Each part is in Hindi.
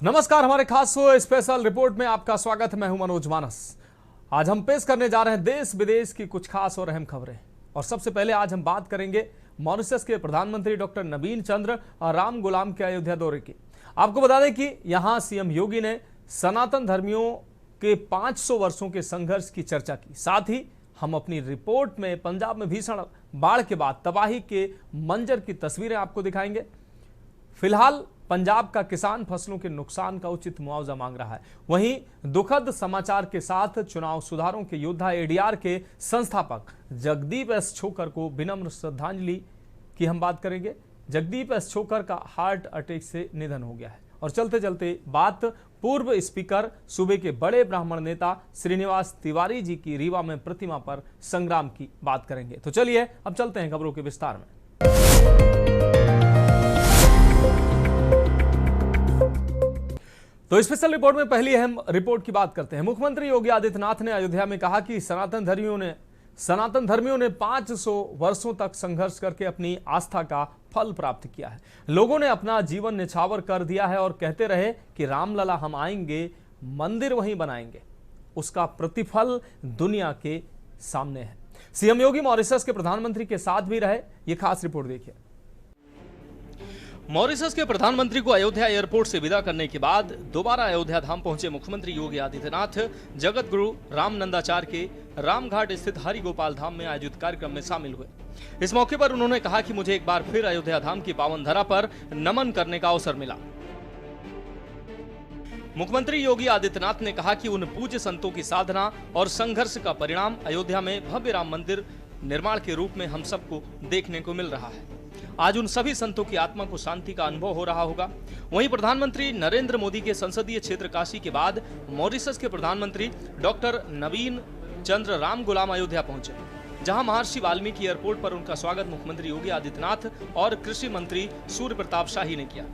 नमस्कार, हमारे खास शो स्पेशल रिपोर्ट में आपका स्वागत है। मैं हूं मनोज मानस। आज हम पेश करने जा रहे हैं देश विदेश की कुछ खास और अहम खबरें। और सबसे पहले आज हम बात करेंगे मॉरिशस के प्रधानमंत्री डॉक्टर नवीन चंद्र राम गुलाम के अयोध्या दौरे की। आपको बता दें कि यहां सीएम योगी ने सनातन धर्मियों के 500 वर्षों के संघर्ष की चर्चा की। साथ ही हम अपनी रिपोर्ट में पंजाब में भीषण बाढ़ के बाद तबाही के मंजर की तस्वीरें आपको दिखाएंगे। फिलहाल पंजाब का किसान फसलों के नुकसान का उचित मुआवजा मांग रहा है। वहीं दुखद समाचार के साथ चुनाव सुधारों के योद्धा एडीआर के संस्थापक जगदीप एस छोकर को विनम्र श्रद्धांजलि की हम बात करेंगे। जगदीप एस छोकर का हार्ट अटैक से निधन हो गया है। और चलते चलते बात पूर्व स्पीकर सूबे के बड़े ब्राह्मण नेता श्रीनिवास तिवारी जी की रीवा में प्रतिमा पर संग्राम की बात करेंगे। तो चलिए अब चलते हैं खबरों के विस्तार में। तो स्पेशल रिपोर्ट में पहली अहम रिपोर्ट की बात करते हैं। मुख्यमंत्री योगी आदित्यनाथ ने अयोध्या में कहा कि सनातन धर्मियों ने 500 वर्षों तक संघर्ष करके अपनी आस्था का फल प्राप्त किया है। लोगों ने अपना जीवन निछावर कर दिया है और कहते रहे कि रामलला हम आएंगे, मंदिर वहीं बनाएंगे। उसका प्रतिफल दुनिया के सामने है। सीएम योगी मॉरिशस के प्रधानमंत्री के साथ भी रहे। ये खास रिपोर्ट देखिए। मॉरिशस के प्रधानमंत्री को अयोध्या एयरपोर्ट से विदा करने के बाद दोबारा अयोध्या धाम पहुंचे मुख्यमंत्री योगी आदित्यनाथ जगत गुरु रामनंदाचार्य के रामघाट स्थित हरि गोपाल धाम में आयोजित कार्यक्रम में शामिल हुए। इस मौके पर उन्होंने कहा कि मुझे एक बार फिर अयोध्या धाम की पावन धरा पर नमन करने का अवसर मिला। मुख्यमंत्री योगी आदित्यनाथ ने कहा कि उन पूज्य संतों की साधना और संघर्ष का परिणाम अयोध्या में भव्य राम मंदिर निर्माण के रूप में हम सबको देखने को मिल रहा है। आज उन सभी संतों की आत्मा को शांति का अनुभव हो रहा होगा। वहीं प्रधानमंत्री नरेंद्र मोदी के संसदीय क्षेत्र काशी के बाद मॉरिशस के प्रधानमंत्री डॉक्टर नवीन चंद्र राम गुलाम अयोध्या पहुंचे, जहां महर्षि वाल्मीकि एयरपोर्ट पर उनका स्वागत मुख्यमंत्री योगी आदित्यनाथ और कृषि मंत्री सूर्य प्रताप शाही ने किया।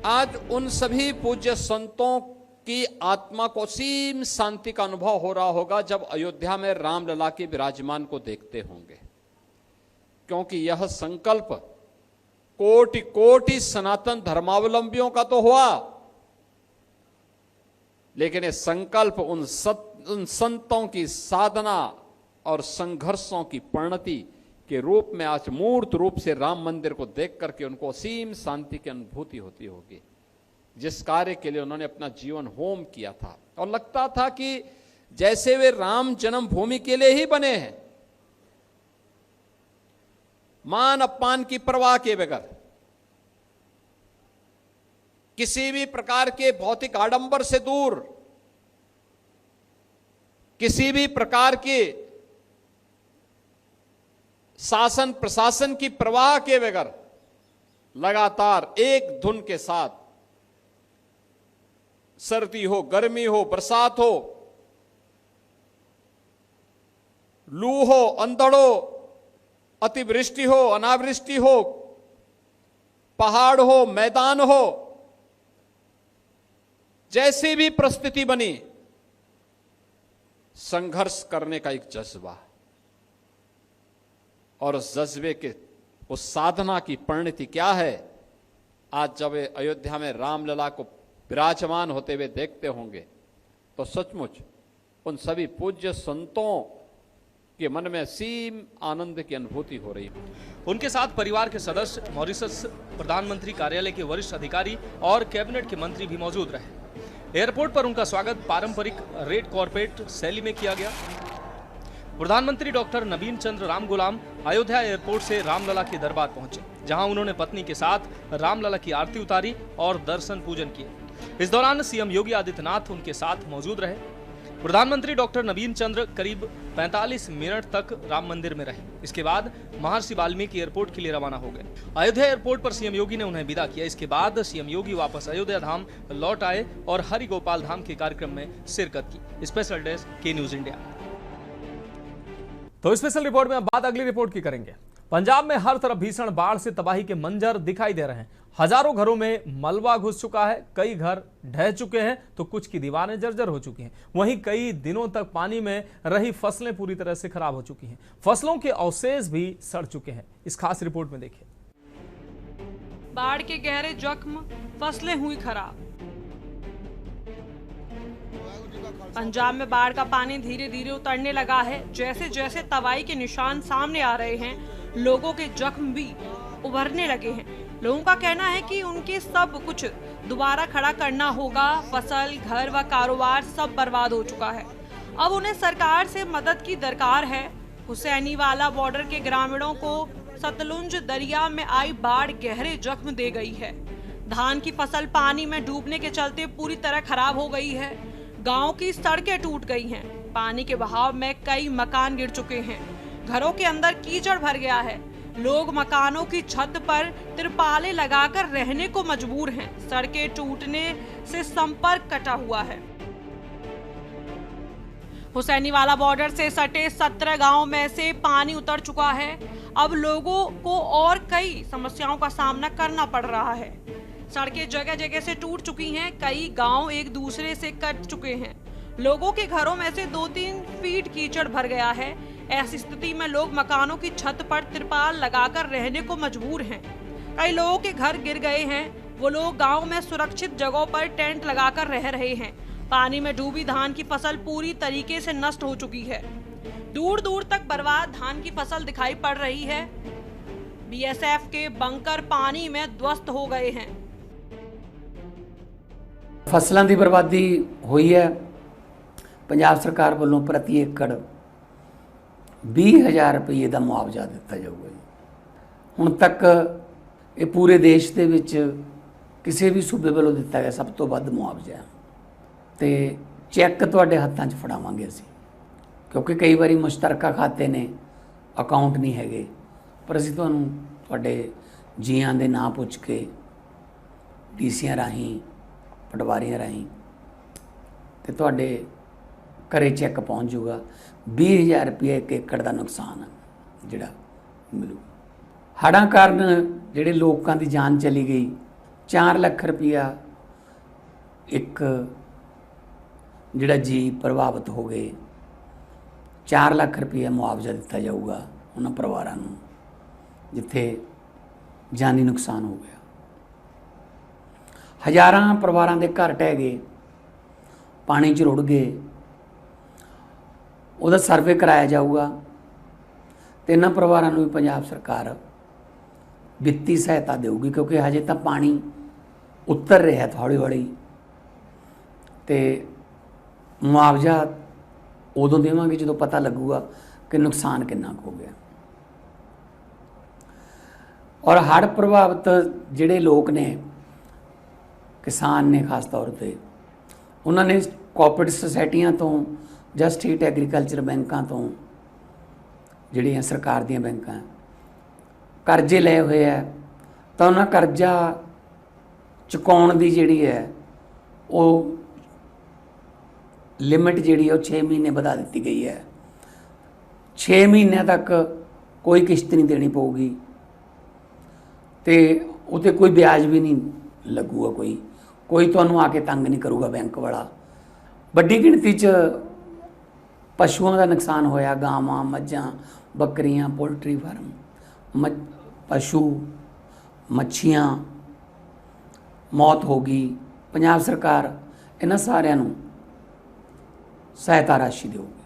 आज उन सभी पूज्य संतों की आत्मा को असीम शांति का अनुभव हो रहा होगा जब अयोध्या में रामलला के विराजमान को देखते होंगे, क्योंकि यह संकल्प कोटि कोटि सनातन धर्मावलंबियों का तो हुआ, लेकिन यह संकल्प उन संतों की साधना और संघर्षों की परिणति के रूप में आज मूर्त रूप से राम मंदिर को देख करके उनको असीम शांति की अनुभूति होती होगी। जिस कार्य के लिए उन्होंने अपना जीवन होम किया था और लगता था कि जैसे वे राम जन्मभूमि के लिए ही बने हैं, मान अपमान की परवाह के बगैर, किसी भी प्रकार के भौतिक आडंबर से दूर, किसी भी प्रकार के शासन प्रशासन की परवाह के बगैर लगातार एक धुन के साथ, सर्दी हो, गर्मी हो, बरसात हो, लू हो, अंधड़ हो, अतिवृष्टि हो, अनावृष्टि हो, पहाड़ हो, मैदान हो, जैसी भी परिस्थिति बनी, संघर्ष करने का एक जज्बा, और उस जज्बे के उस साधना की परिणति क्या है। आज जब अयोध्या में रामलला को विराजमान होते हुए देखते होंगे तो सचमुच उन सभी पूज्य संतों के मन में असीम आनंद की अनुभूति हो रही है। उनके साथ परिवार के सदस्य, मॉरिशस प्रधानमंत्री कार्यालय के वरिष्ठ अधिकारी और कैबिनेट के मंत्री भी मौजूद रहे। एयरपोर्ट पर उनका स्वागत पारंपरिक रेड कॉर्पेट शैली में किया गया। प्रधानमंत्री डॉक्टर नवीन चंद्र राम गुलाम अयोध्या एयरपोर्ट से रामलला के दरबार पहुंचे, जहां उन्होंने पत्नी के साथ रामलला की आरती उतारी और दर्शन पूजन किए। इस दौरान सीएम योगी आदित्यनाथ उनके साथ मौजूद रहे। प्रधानमंत्री डॉक्टर नवीन चंद्र करीब 45 मिनट तक राम मंदिर में रहे। इसके बाद महर्षि वाल्मीकि एयरपोर्ट के लिए रवाना हो गए। अयोध्या एयरपोर्ट पर सीएम योगी ने उन्हें विदा किया। इसके बाद सीएम योगी वापस अयोध्या धाम लौट आए और हरि गोपाल धाम के कार्यक्रम में शिरकत की। स्पेशल डेस्क के न्यूज इंडिया। तो स्पेशल रिपोर्ट में अब बात अगली रिपोर्ट की करेंगे। पंजाब में हर तरफ भीषण बाढ़ से तबाही के मंजर दिखाई दे रहे हैं। हजारों घरों में मलबा घुस चुका है, कई घर ढह चुके हैं तो कुछ की दीवारें जर्जर हो चुकी हैं। वहीं कई दिनों तक पानी में रही फसलें पूरी तरह से खराब हो चुकी हैं। फसलों के अवशेष भी सड़ चुके हैं। इस खास रिपोर्ट में देखिए। बाढ़ के गहरे जख्म, फसलें हुई खराब। पंजाब में बाढ़ का पानी धीरे धीरे उतरने लगा है। जैसे जैसे तबाही के निशान सामने आ रहे हैं, लोगों के जख्म भी उभरने लगे हैं। लोगों का कहना है कि उनके सब कुछ दोबारा खड़ा करना होगा। फसल, घर व कारोबार सब बर्बाद हो चुका है। अब उन्हें सरकार से मदद की दरकार है। हुसैनीवाला बॉर्डर के ग्रामीणों को सतलुज दरिया में आई बाढ़ गहरे जख्म दे गई है। धान की फसल पानी में डूबने के चलते पूरी तरह खराब हो गई है। गांव की सड़कें टूट गई हैं। पानी के बहाव में कई मकान गिर चुके हैं। घरों के अंदर कीचड़ भर गया है। लोग मकानों की छत पर तिरपालें लगाकर रहने को मजबूर हैं। सड़कें टूटने से संपर्क कटा हुआ है। हुसैनीवाला बॉर्डर से सटे 17 गांव में से पानी उतर चुका है। अब लोगों को और कई समस्याओं का सामना करना पड़ रहा है। सड़कें जगह जगह से टूट चुकी हैं। कई गांव एक दूसरे से कट चुके हैं। लोगों के घरों में से 2-3 फीट कीचड़ भर गया है। ऐसी स्थिति में लोग मकानों की छत पर तिरपाल लगाकर रहने को मजबूर हैं। कई लोगों के घर गिर गए हैं। वो लोग गांव में सुरक्षित जगहों पर टेंट लगाकर रह रहे हैं। पानी में डूबी धान की फसल पूरी तरीके से नष्ट हो चुकी है। दूर दूर तक बर्बाद धान की फसल दिखाई पड़ रही है। बीएसएफ के बंकर पानी में ध्वस्त हो गए हैं। फसलों की बर्बादी हुई है। पंजाब सरकार वालों प्रति एकड़ 20,000 रुपये का मुआवजा दिता जाऊगा। हुण तक ये पूरे देश के विच किसी भी सूबे वालों दिता गया सब तो वध मुआवजा। तो चैक तुहाडे हत्थां 'च फड़ावांगे असीं, क्योंकि कई बारी मुश्तरका खाते ने, अकाउंट नहीं हैगे, पर असीं तुहानूं तुहाडे जीआं दे नां पुछ के डीसीआं राहीं, पटवारियां राहीं ते तुहाडे घरे चैक पहुँच जूगा। 20,000 रुपये एक एकड़ का नुकसान है जिहड़ा मिलू। हड़ां कारण जिहड़े लोकां दी जान चली गई, 4 लाख रुपया एक जिहड़ा जी प्रभावित हो गए, 4 लाख रुपया मुआवजा दिता जाऊगा उन्हां परिवारां नूं जिथे जानी नुकसान हो गया। हज़ारां परिवारां दे घर ढह गए, पानी च रुड़ गए। ਉਹਦਾ ਸਰਵੇ कराया जाऊगा तो इन्हां परिवारां नूं भी पंजाब सरकार ਵਿੱਤੀ सहायता देगी, क्योंकि हजे तो पानी उतर रहा है हौली हौली। तो मुआवजा उदों देवांगे जो पता लगूगा कि नुकसान कितना हो गया। और हड़ प्रभावित जिहड़े लोग ने, किसान ने खास तौर पर, उन्होंने कोऑपरेटिव सोसाइटियां तो ਜਾਂ स्टेट एग्रीकल्चर बैंकों तो ਜਿਹੜੀਆਂ सरकार ਦੀਆਂ बैंकां ਕਰਜ਼ੇ ਲਏ ਹੋਏ है, तो ਉਹਨਾਂ ਕਰਜ਼ਾ ਚੁਕਾਉਣ ਦੀ ਜਿਹੜੀ है ਉਹ लिमिट ਜਿਹੜੀ ਉਹ 6 महीने ਵਧਾ ਦਿੱਤੀ गई है। 6 महीनों तक कोई किश्त नहीं देनी पऊगी तो उत्ते कोई ब्याज भी नहीं लगूगा। कोई तुहानूं आके तंग नहीं करूगा बैंक वाला। वड्डी गिणती च पशुओं का नुकसान होया, गावां, मझां, बकरियां, पोल्ट्री फार्म, पशु, मच्छियां, मौत हो गई। पंजाब सरकार इन्हां सारिਆਂ ਨੂੰ सहायता राशि देगी।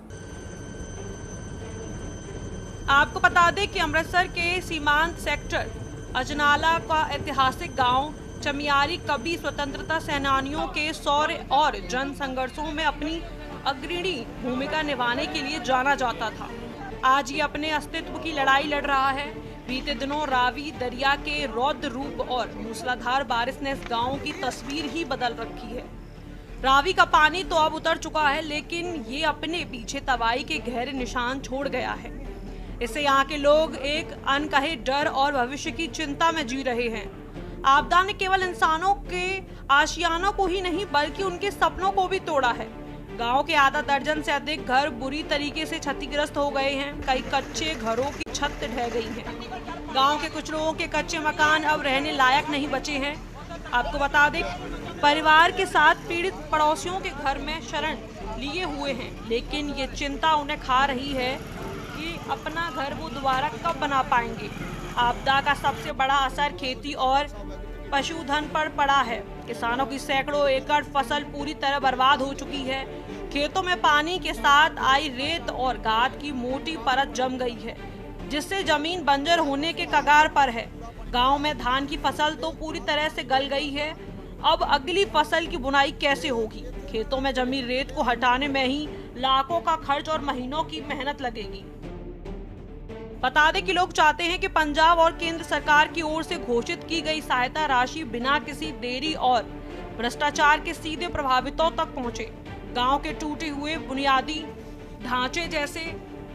आपको बता दें कि अमृतसर के सीमांत सेक्टर अजनाला का ऐतिहासिक गांव चमियारी कभी स्वतंत्रता सेनानियों के शौर्य और जन संघर्षों में अपनी अग्रणी भूमिका निभाने के लिए जाना जाता था। आज ये अपने अस्तित्व की लड़ाई लड़ रहा है। बीते दिनों रावी दरिया के रौद्र रूप और मूसलाधार बारिश ने इस गांव की तस्वीर ही बदल रखी है। रावी का पानी तो अब उतर चुका है, लेकिन ये अपने पीछे तबाही के गहरे निशान छोड़ गया है। इससे यहाँ के लोग एक अनकहे डर और भविष्य की चिंता में जी रहे हैं। आपदा ने केवल इंसानों के आशियानों को ही नहीं बल्कि उनके सपनों को भी तोड़ा है। गांव के आधा दर्जन से अधिक घर बुरी तरीके से क्षतिग्रस्त हो गए हैं। कई कच्चे घरों की छत ढह गई है। गांव के कुछ लोगों के कच्चे मकान अब रहने लायक नहीं बचे हैं। आपको बता दें, परिवार के साथ पीड़ित पड़ोसियों के घर में शरण लिए हुए हैं, लेकिन ये चिंता उन्हें खा रही है कि अपना घर वो दोबारा कब बना पाएंगे। आपदा का सबसे बड़ा असर खेती और पशुधन पर पड़ा है। किसानों की सैकड़ों एकड़ फसल पूरी तरह बर्बाद हो चुकी है। खेतों में पानी के साथ आई रेत और गाद की मोटी परत जम गई है, जिससे जमीन बंजर होने के कगार पर है। गांव में धान की फसल तो पूरी तरह से गल गई है। अब अगली फसल की बुनाई कैसे होगी? खेतों में जमी रेत को हटाने में ही लाखों का खर्च और महीनों की मेहनत लगेगी। बता दें कि लोग चाहते हैं कि पंजाब और केंद्र सरकार की ओर से घोषित की गई सहायता राशि बिना किसी देरी और भ्रष्टाचार के सीधे प्रभावितों तक पहुंचे। गांव के टूटे हुए बुनियादी ढांचे जैसे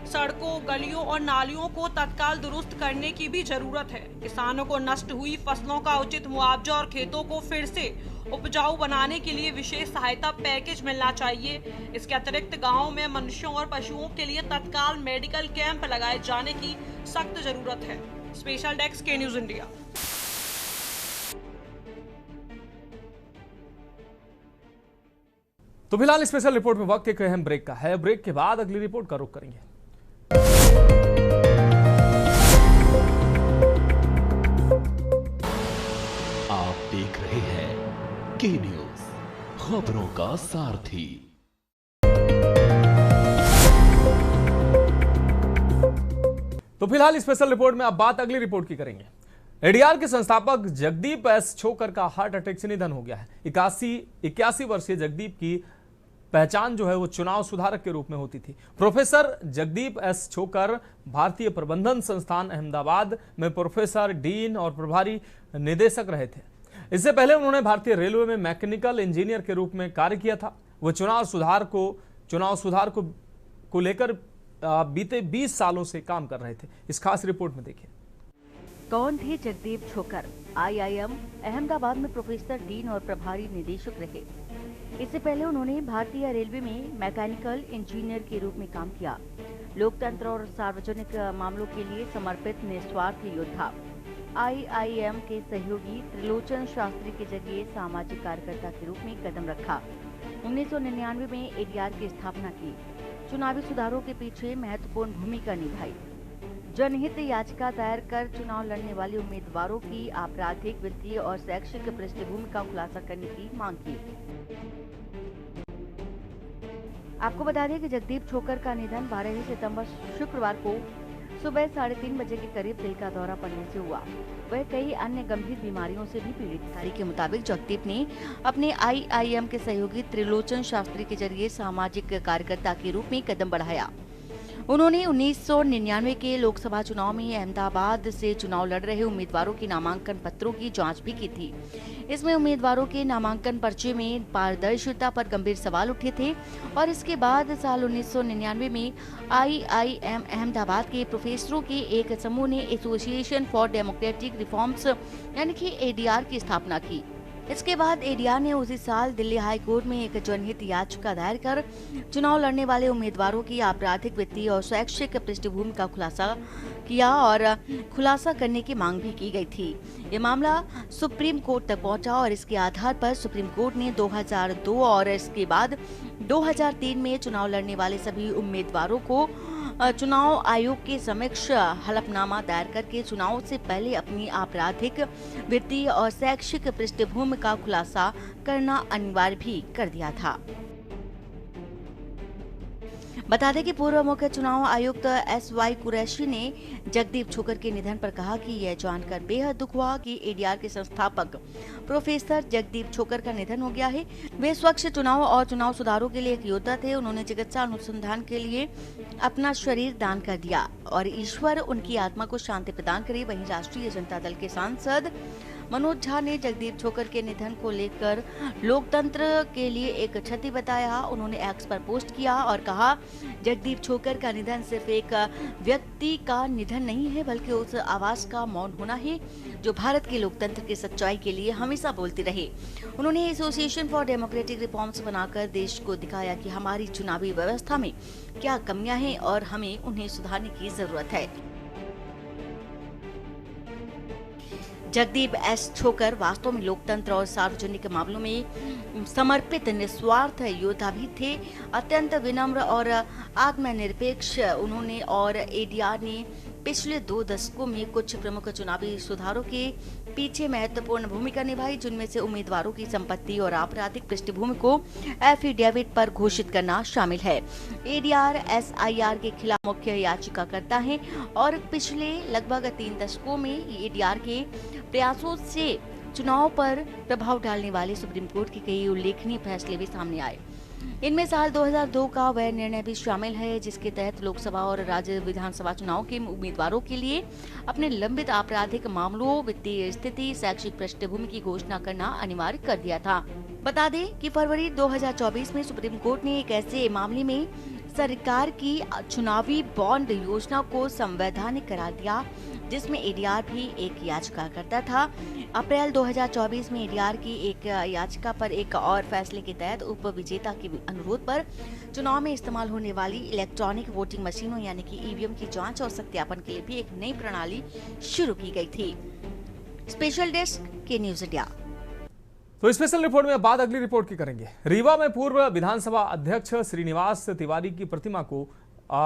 सड़कों, गलियों और नालियों को तत्काल दुरुस्त करने की भी जरूरत है। किसानों को नष्ट हुई फसलों का उचित मुआवजा और खेतों को फिर से उपजाऊ बनाने के लिए विशेष सहायता पैकेज मिलना चाहिए। इसके अतिरिक्त गांव में मनुष्यों और पशुओं के लिए तत्काल मेडिकल कैंप लगाए जाने की सख्त जरूरत है। स्पेशल डेस्क के न्यूज इंडिया। तो फिलहाल स्पेशल रिपोर्ट में वक्त एक अहम ब्रेक का है। ब्रेक के बाद अगली रिपोर्ट का रुख करेंगे। आप देख रहे हैं के न्यूज, खबरों का सारथी। तो फिलहाल स्पेशल रिपोर्ट में अब बात अगली रिपोर्ट की करेंगे। एडीआर के संस्थापक जगदीप एस छोकर का हार्ट अटैक से निधन हो गया है। 81 वर्षीय जगदीप की पहचान जो है वो चुनाव सुधारक के रूप में होती थी। प्रोफेसर जगदीप एस छोकर भारतीय प्रबंधन संस्थान अहमदाबाद में प्रोफेसर, डीन और प्रभारी निदेशक रहे थे। इससे पहले उन्होंने भारतीय रेलवे में मैकेनिकल इंजीनियर के रूप में कार्य किया था। वो चुनाव सुधार को लेकर बीते 20 सालों से काम कर रहे थे। इस खास रिपोर्ट में देखिए। कौन थे जगदीप छोकर? IIM अहमदाबाद में प्रोफेसर, डीन और प्रभारी निदेशक रहे। इससे पहले उन्होंने भारतीय रेलवे में मैकेनिकल इंजीनियर के रूप में काम किया। लोकतंत्र और सार्वजनिक मामलों के लिए समर्पित निस्वार्थ योद्धा। IIM के सहयोगी त्रिलोचन शास्त्री के जरिए सामाजिक कार्यकर्ता के रूप में कदम रखा। 1999 में ADR की स्थापना की। चुनावी सुधारों के पीछे महत्वपूर्ण भूमिका निभाई। जनहित याचिका दायर कर चुनाव लड़ने वाले उम्मीदवारों की आपराधिक, वित्तीय और शैक्षिक पृष्ठभूमि का खुलासा करने की मांग की। आपको बता दें कि जगदीप छोकर का निधन 12 सितंबर शुक्रवार को सुबह 3:30 बजे के करीब दिल का दौरा पड़ने से हुआ। वह कई अन्य गंभीर बीमारियों से भी पीड़ित। जानकारी के मुताबिक जगदीप ने अपने IIM के सहयोगी त्रिलोचन शास्त्री के जरिए सामाजिक कार्यकर्ता के रूप में कदम बढ़ाया। उन्होंने 1999 के लोकसभा चुनाव में अहमदाबाद से चुनाव लड़ रहे उम्मीदवारों के नामांकन पत्रों की जांच भी की थी। इसमें उम्मीदवारों के नामांकन पर्चे में पारदर्शिता पर गंभीर सवाल उठे थे और इसके बाद साल 1999 में IIM अहमदाबाद के प्रोफेसरों के एक समूह ने एसोसिएशन फॉर डेमोक्रेटिक रिफॉर्म्स यानी कि ADR की स्थापना की। इसके बाद ADR ने उसी साल दिल्ली हाई कोर्ट में एक जनहित याचिका दायर कर चुनाव लड़ने वाले उम्मीदवारों की आपराधिक, वित्तीय और शैक्षिक पृष्ठभूमि का खुलासा किया और खुलासा करने की मांग भी की गई थी। ये मामला सुप्रीम कोर्ट तक पहुंचा और इसके आधार पर सुप्रीम कोर्ट ने 2002 और इसके बाद 2003 में चुनाव लड़ने वाले सभी उम्मीदवारों को चुनाव आयोग के समक्ष हलफनामा दायर करके चुनाव से पहले अपनी आपराधिक, वित्तीय और शैक्षिक पृष्ठभूमि का खुलासा करना अनिवार्य भी कर दिया था। बता दें कि पूर्व मुख्य चुनाव आयुक्त SY कुरैशी ने जगदीप छोकर के निधन पर कहा कि यह जानकर बेहद दुख हुआ कि ADR के संस्थापक प्रोफेसर जगदीप छोकर का निधन हो गया है। वे स्वच्छ चुनाव और चुनाव सुधारों के लिए एक योद्धा थे। उन्होंने चिकित्सा अनुसंधान के लिए अपना शरीर दान कर दिया और ईश्वर उनकी आत्मा को शांति प्रदान करे। वहीं राष्ट्रीय जनता दल के सांसद मनोज झा ने जगदीप छोकर के निधन को लेकर लोकतंत्र के लिए एक क्षति बताया। उन्होंने एक्स पर पोस्ट किया और कहा, जगदीप छोकर का निधन सिर्फ एक व्यक्ति का निधन नहीं है बल्कि उस आवाज का मौन होना है जो भारत के लोकतंत्र की सच्चाई के लिए हमेशा बोलती रहे। उन्होंने एसोसिएशन फॉर डेमोक्रेटिक रिफॉर्म्स बनाकर देश को दिखाया कि हमारी चुनावी व्यवस्था में क्या कमियां हैं और हमें उन्हें सुधारने की जरूरत है। जगदीप एस छोकर वास्तव में लोकतंत्र और सार्वजनिक मामलों में समर्पित निस्वार्थ योद्धा भी थे। अत्यंत विनम्र और आत्मनिरपेक्ष उन्होंने और ADR ने पिछले 2 दशकों में कुछ प्रमुख चुनावी सुधारों के पीछे महत्वपूर्ण भूमिका निभाई, जिनमें से उम्मीदवारों की संपत्ति और आपराधिक पृष्ठभूमि को एफिडेविट पर घोषित करना शामिल है। एडीआर एसआईआर के खिलाफ मुख्य याचिकाकर्ता हैं और पिछले लगभग 3 दशकों में एडीआर के प्रयासों से चुनाव पर प्रभाव डालने वाले सुप्रीम कोर्ट के कई उल्लेखनीय फैसले भी सामने आए। इनमें साल 2002 का वह निर्णय भी शामिल है जिसके तहत लोकसभा और राज्य विधानसभा चुनाव के उम्मीदवारों के लिए अपने लंबित आपराधिक मामलों, वित्तीय स्थिति, शैक्षिक पृष्ठभूमि की घोषणा करना अनिवार्य कर दिया था। बता दें कि फरवरी 2024 में सुप्रीम कोर्ट ने एक ऐसे मामले में सरकार की चुनावी बॉन्ड योजना को संवैधानिक करार दिया जिसमें एडीआर भी एक याचिकाकर्ता था। अप्रैल 2024 में एडीआर की एक याचिका पर एक और फैसले के तहत उपविजेता के अनुरोध पर चुनाव में इस्तेमाल होने वाली इलेक्ट्रॉनिक वोटिंग मशीनों यानी कि ईवीएम की जांच और सत्यापन के लिए भी एक नई प्रणाली शुरू की गई थी। स्पेशल डेस्क के न्यूज इंडिया। तो स्पेशल रिपोर्ट में बाद अगली रिपोर्ट की करेंगे। रीवा में पूर्व विधानसभा अध्यक्ष श्रीनिवास तिवारी की प्रतिमा को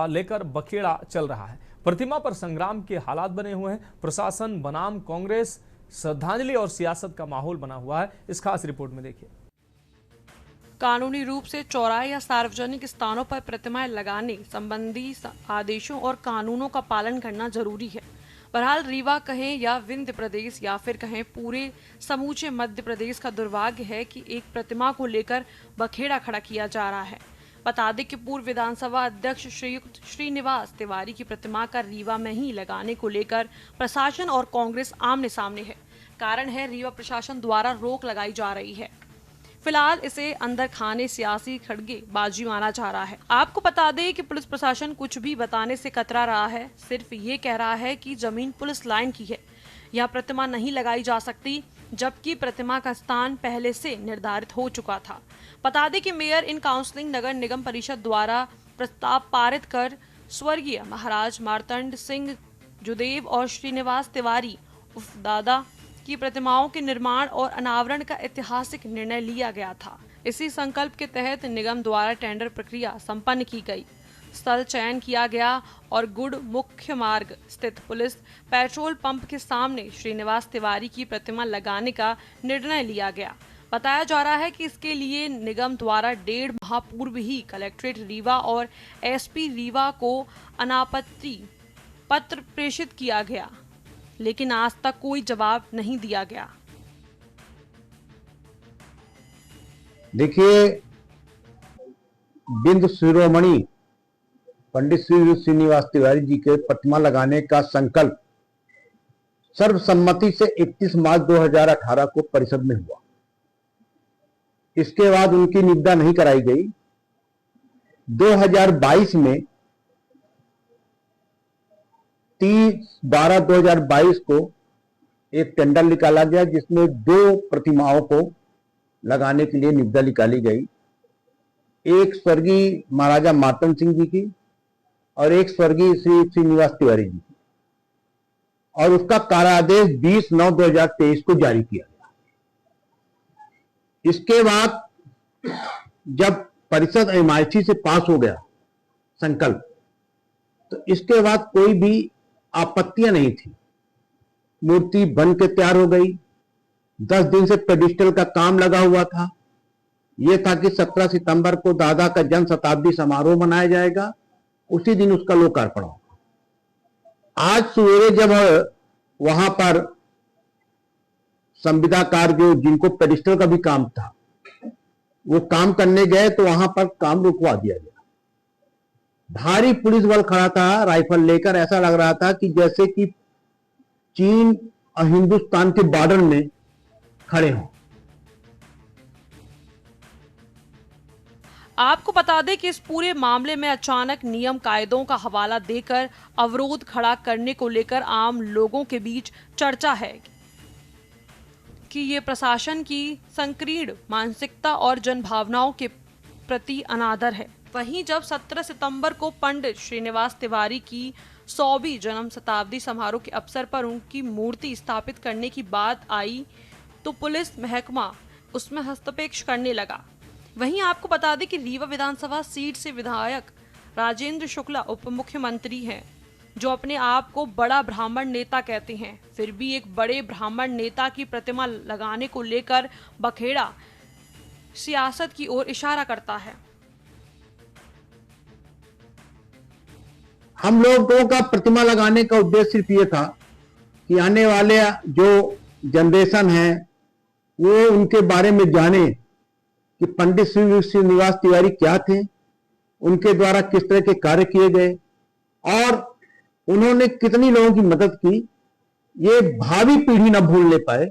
लेकर बखेड़ा चल रहा है। प्रतिमा पर संग्राम के हालात बने हुए हैं। प्रशासन बनाम कांग्रेस, श्रद्धांजलि और सियासत का माहौल बना हुआ है। इस खास रिपोर्ट में देखिए। कानूनी रूप से चौराहे या सार्वजनिक स्थानों पर प्रतिमाएं लगाने संबंधी आदेशों और कानूनों का पालन करना जरूरी है। बहरहाल रीवा कहें या विंध्य प्रदेश या फिर कहें पूरे समूचे मध्य प्रदेश का दुर्भाग्य है कि एक प्रतिमा को लेकर बखेड़ा खड़ा किया जा रहा है। बता दें कि पूर्व विधानसभा अध्यक्ष श्रीयुक्त श्रीनिवास तिवारी की प्रतिमा का रीवा में ही लगाने को लेकर प्रशासन और कांग्रेस आमने सामने है। कारण है रीवा प्रशासन द्वारा रोक लगाई जा रही है। फिलहाल इसे अंदर खाने सियासी खड़गेबाजी माना जा रहा है। आपको बता दें कि पुलिस प्रशासन कुछ भी बताने से कतरा रहा है, सिर्फ ये कह रहा है कि जमीन पुलिस लाइन की है, यह प्रतिमा नहीं लगाई जा सकती, जबकि प्रतिमा का स्थान पहले से निर्धारित हो चुका था। बता दें कि मेयर इन काउंसलिंग नगर निगम परिषद द्वारा प्रस्ताव पारित कर स्वर्गीय महाराज मार्तंड सिंह जुदेव और श्रीनिवास तिवारी उर्फ दादा की प्रतिमाओं के निर्माण और अनावरण का ऐतिहासिक निर्णय लिया गया था। इसी संकल्प के तहत निगम द्वारा टेंडर प्रक्रिया संपन्न की गई, स्थल चयन किया गया और गुड़ मुख्य मार्ग स्थित पुलिस पेट्रोल पंप के सामने श्रीनिवास तिवारी की प्रतिमा लगाने का निर्णय लिया गया। बताया जा रहा है कि इसके लिए निगम द्वारा 1.5 माह पूर्व ही कलेक्ट्रेट रीवा और एसपी रीवा को अनापत्ति पत्र प्रेषित किया गया, लेकिन आज तक कोई जवाब नहीं दिया गया। देखिए, बिंद शिरोमणि पंडित श्री श्रीनिवास तिवारी जी के प्रतिमा लगाने का संकल्प सर्वसम्मति से 31 मार्च 2018 को परिषद में हुआ। इसके बाद उनकी निविदा नहीं कराई गई। 2022 में 30/12/2022 को एक टेंडर निकाला गया जिसमें 2 प्रतिमाओं को लगाने के लिए निविदा निकाली गई। एक स्वर्गीय महाराजा मार्तंड सिंह जी की और एक स्वर्गीय श्री श्रीनिवास तिवारी जी की, और उसका कार्यादेश 20/9/2023 को जारी किया गया। इसके बाद जब परिषद एमआईसी से पास हो गया संकल्प, तो इसके बाद कोई भी आपत्तियां नहीं थी। मूर्ति बन के तैयार हो गई। 10 दिन से पेडिस्टल का काम लगा हुआ था। यह था कि 17 सितंबर को दादा का जन्म शताब्दी समारोह मनाया जाएगा, उसी दिन उसका लोकार्पण होगा। आज सवेरे जब वहां पर संविदाकार जो जिनको पेडिस्टल का भी काम था वो काम करने गए तो वहां पर काम रुकवा दिया गया। भारी पुलिस बल खड़ा था राइफल लेकर। ऐसा लग रहा था कि जैसे कि चीन और हिंदुस्तान के बॉर्डर में खड़े हों। आपको बता दें कि इस पूरे मामले में अचानक नियम कायदों का हवाला देकर अवरोध खड़ा करने को लेकर आम लोगों के बीच चर्चा है कि ये प्रशासन की संकीर्ण मानसिकता और जनभावनाओं के प्रति अनादर है। वहीं जब 17 सितंबर को पंडित श्रीनिवास तिवारी की 100वीं जन्म शताब्दी समारोह के अवसर पर उनकी मूर्ति स्थापित करने की बात आई तो पुलिस महकमा उसमें हस्तक्षेप करने लगा। वहीं आपको बता दें कि रीवा विधानसभा सीट से विधायक राजेंद्र शुक्ला उप मुख्यमंत्री हैं। जो अपने आप को बड़ा ब्राह्मण नेता कहते हैं, फिर भी एक बड़े ब्राह्मण नेता की प्रतिमा लगाने को लेकर बखेड़ा सियासत की ओर इशारा करता है। हम लोगों का प्रतिमा लगाने का उद्देश्य सिर्फ ये था कि आने वाले जो जनरेशन है वो उनके बारे में जाने कि पंडित श्रीनिवास तिवारी क्या थे, उनके द्वारा किस तरह के कार्य किए गए और उन्होंने कितनी लोगों की मदद की, ये भावी पीढ़ी न भूलने पाए,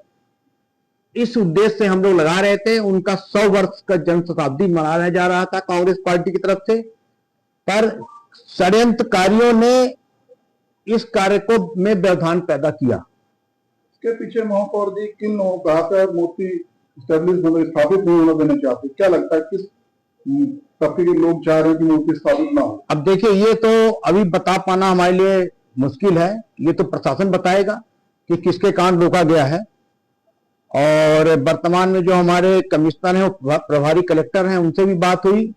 इस उद्देश्य से हम लोग लगा रहे थे। उनका 100 वर्ष का जन्म शताब्दी मनाया जा रहा था कांग्रेस पार्टी की तरफ से, पर षड्यंत्रकारियों ने इस कार्य को में व्यवधान पैदा किया। इसके पीछे महापौर जी किन लोगों को कहा था मूर्ति स्थापित नहीं होना देना चाहते? क्या लगता है किस तबके के लोग चाह रहे हैं कि मूर्ति स्थापित ना हो? अब देखिए, ये तो अभी बता पाना हमारे लिए मुश्किल है, ये तो प्रशासन बताएगा कि किसके कारण रोका गया है। और वर्तमान में जो हमारे कमिश्नर हैं, वो प्रभारी कलेक्टर हैं, उनसे भी बात हुई,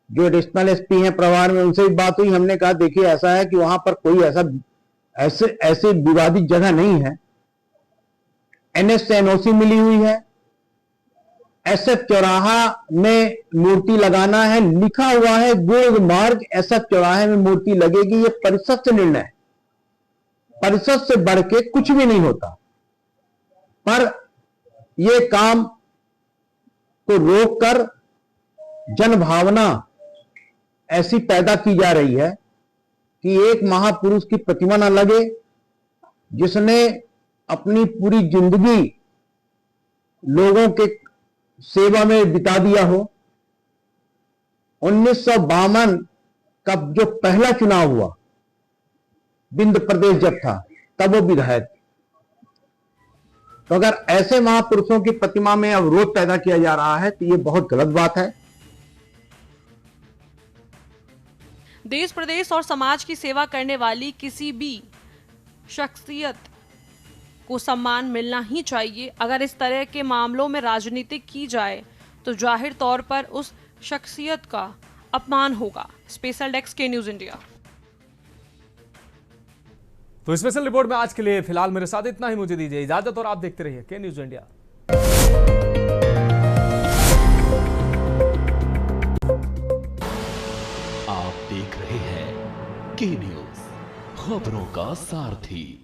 जो एडिशनल एसपी हैं प्रभार में, उनसे भी बात हुई। हमने कहा देखिए ऐसा है कि वहां पर कोई ऐसे विवादित जगह नहीं है, एनएच से एनओसी मिली हुई है, एसएफ चौराहा में मूर्ति लगाना है, लिखा हुआ है गुण मार्ग एसएफ चौराहे में मूर्ति लगेगी। ये परिषद से निर्णय है, परिषद से बढ़ के कुछ भी नहीं होता। पर ये काम को रोककर जनभावना ऐसी पैदा की जा रही है कि एक महापुरुष की प्रतिमा न लगे जिसने अपनी पूरी जिंदगी लोगों के सेवा में बिता दिया हो। 1952 का जो पहला चुनाव हुआ विंध्य प्रदेश जब था, तब वो विधायक। तो अगर ऐसे महापुरुषों की प्रतिमा में अवरोध पैदा किया जा रहा है तो ये बहुत गलत बात है। देश, प्रदेश और समाज की सेवा करने वाली किसी भी शख्सियत को सम्मान मिलना ही चाहिए। अगर इस तरह के मामलों में राजनीति की जाए तो जाहिर तौर पर उस शख्सियत का अपमान होगा। स्पेशल डेस्क के न्यूज़ इंडिया। तो स्पेशल रिपोर्ट में आज के लिए फिलहाल मेरे साथ इतना ही। मुझे दीजिए इजाजत और आप देखते रहिए के न्यूज़ इंडिया। आप देख रहे हैं के न्यूज़, खबरों का सारथी।